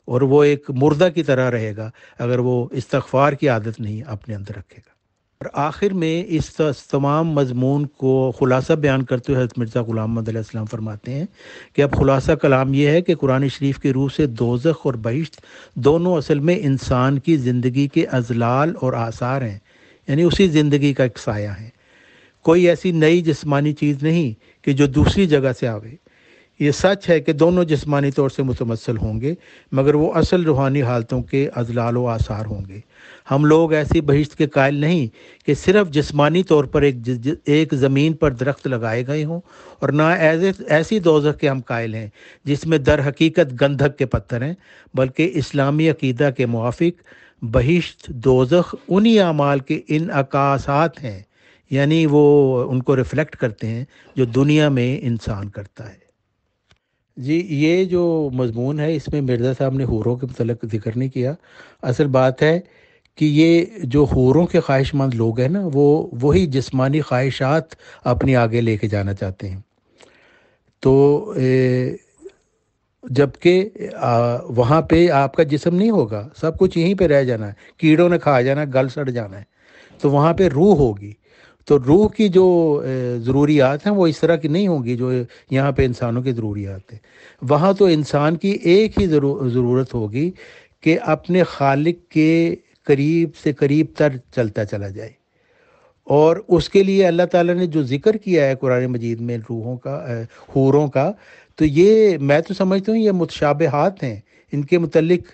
اور وہ ایک مردہ کی طرح رہے گا اگر وہ استغفار کی عادت نہیں اپنے اندر رکھے گا۔ اور آخر میں اس تمام مضمون کو خلاصہ بیان کرتے ہوئے حضرت مرزا غلام محمد علیہ السلام فرماتے ہیں کہ اب خلاصہ کلام یہ ہے کہ قرآن شریف کی روح سے دوزخ اور بہشت دونوں اصل میں انسان کی زندگی کے اضلال اور آثار ہیں، یعنی اسی زندگی کا ایک سایہ ہے، کوئی ایسی نئی جسمانی چیز نہیں کہ جو دوسری جگہ سے آوے۔ یہ سچ ہے کہ دونوں جسمانی طور سے متمثل ہوں گے، مگر وہ اصل روحانی حالتوں کے اضلال و آثار ہوں گے۔ ہم لوگ ایسی بہشت کے قائل نہیں کہ صرف جسمانی طور پر ایک زمین پر درخت لگائے گئے ہوں، اور نہ ایسی دوزخ کے ہم قائل ہیں جس میں در حقیقت گندھک کے پتھر ہیں، بلکہ اسلامی عقیدہ کے موافق بہشت دوزخ انہی اعمال کے انعکاسات ہیں، یعنی وہ ان کو ریفلیکٹ کرتے ہیں جو دنیا میں انسان کرتا ہے۔ جی، یہ جو مضمون ہے اس میں مرزا صاحب نے حوروں کے متعلق ذکر نہیں کیا۔ اصل بات ہے کہ یہ جو حوروں کے خواہش مند لوگ ہیں نا، وہی جسمانی خواہشات اپنی آگے لے کے جانا چاہتے ہیں۔ تو جبکہ وہاں پہ آپ کا جسم نہیں ہوگا، سب کچھ یہیں پہ رہ جانا ہے، کیڑوں نے کھا جانا ہے، گل سڑ جانا ہے، تو وہاں پہ روح ہوگی۔ تو روح کی جو ضروریات ہیں وہ اس طرح کی نہیں ہوں گی جو یہاں پہ انسانوں کی ضروریات ہیں۔ وہاں تو انسان کی ایک ہی ضرورت ہوگی کہ اپنے خالق کے قریب سے قریب تر چلتا چلا جائے، اور اس کے لیے اللہ تعالیٰ نے جو ذکر کیا ہے قرآن مجید میں روحوں کا، حوروں کا، تو یہ میں تو سمجھتا ہوں یہ متشابہات ہیں، ان کے متعلق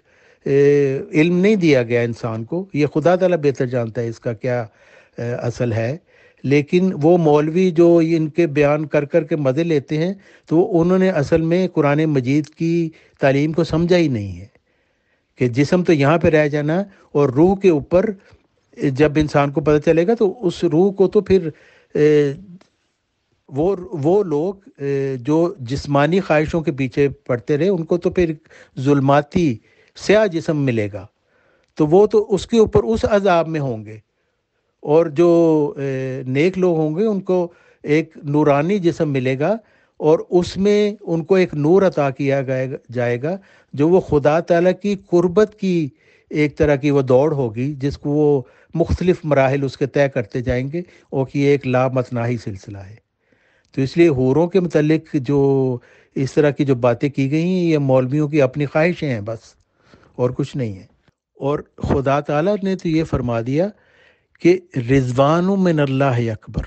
علم نہیں دیا گیا انسان کو۔ یہ خدا تعالیٰ بہتر جانتا ہے اس کا کیا اصل ہے، لیکن وہ مولوی جو ان کے بیان کر کر کے مزے لیتے ہیں، تو انہوں نے اصل میں قرآن مجید کی تعلیم کو سمجھا ہی نہیں ہے کہ جسم تو یہاں پہ رہ جانا، اور روح کے اوپر جب انسان کو پتہ چلے گا تو اس روح کو تو پھر وہ لوگ جو جسمانی خواہشوں کے پیچھے پڑتے رہے، ان کو تو پھر ظلماتی سیاہ جسم ملے گا، تو وہ تو اس کے اوپر اس عذاب میں ہوں گے، اور جو نیک لوگ ہوں گے ان کو ایک نورانی جسم ملے گا، اور اس میں ان کو ایک نور عطا کیا جائے گا جو وہ خدا تعالیٰ کی قربت کی ایک طرح کی وہ دوڑ ہوگی، جس کو وہ مختلف مراحل اس کے طے کرتے جائیں گے، اور کہ یہ ایک لامتناہی سلسلہ ہے۔ تو اس لیے حوروں کے متعلق جو اس طرح کی جو باتیں کی گئی ہیں، یہ مولویوں کی اپنی خواہشیں ہیں بس، اور کچھ نہیں ہے۔ اور خدا تعالیٰ نے تو یہ فرما دیا کہ رضوان من اللہ اکبر،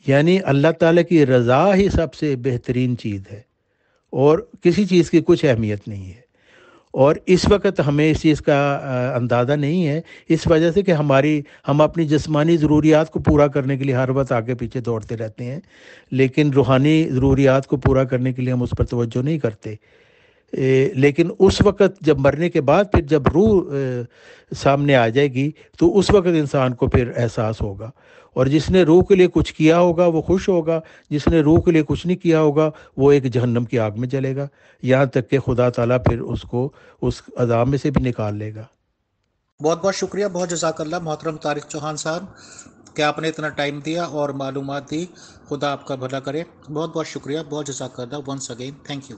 یعنی اللہ تعالیٰ کی رضا ہی سب سے بہترین چیز ہے، اور کسی چیز کی کچھ اہمیت نہیں ہے۔ اور اس وقت ہمیں اس چیز کا اندازہ نہیں ہے، اس وجہ سے کہ ہم اپنی جسمانی ضروریات کو پورا کرنے کے لیے ہر وقت آگے پیچھے دوڑتے رہتے ہیں، لیکن روحانی ضروریات کو پورا کرنے کے لیے ہم اس پر توجہ نہیں کرتے۔ لیکن اس وقت جب مرنے کے بعد پھر جب روح سامنے آ جائے گی تو اس وقت انسان کو پھر احساس ہوگا، اور جس نے روح کے لیے کچھ کیا ہوگا وہ خوش ہوگا، جس نے روح کے لیے کچھ نہیں کیا ہوگا وہ ایک جہنم کی آگ میں جلے گا، یہاں تک کہ خدا تعالیٰ پھر اس کو اس عذاب میں سے بھی نکال لے گا۔ بہت بہت شکریہ، بہت جزاک اللہ محترم طارق چوہان صاحب کہ آپ نے اتنا ٹائم دیا اور معلومات دی۔ خدا آپ کا بھلا کرے۔ بہت بہت شکریہ، بہت جزاک اللہ، ونس اگین تھینک یو۔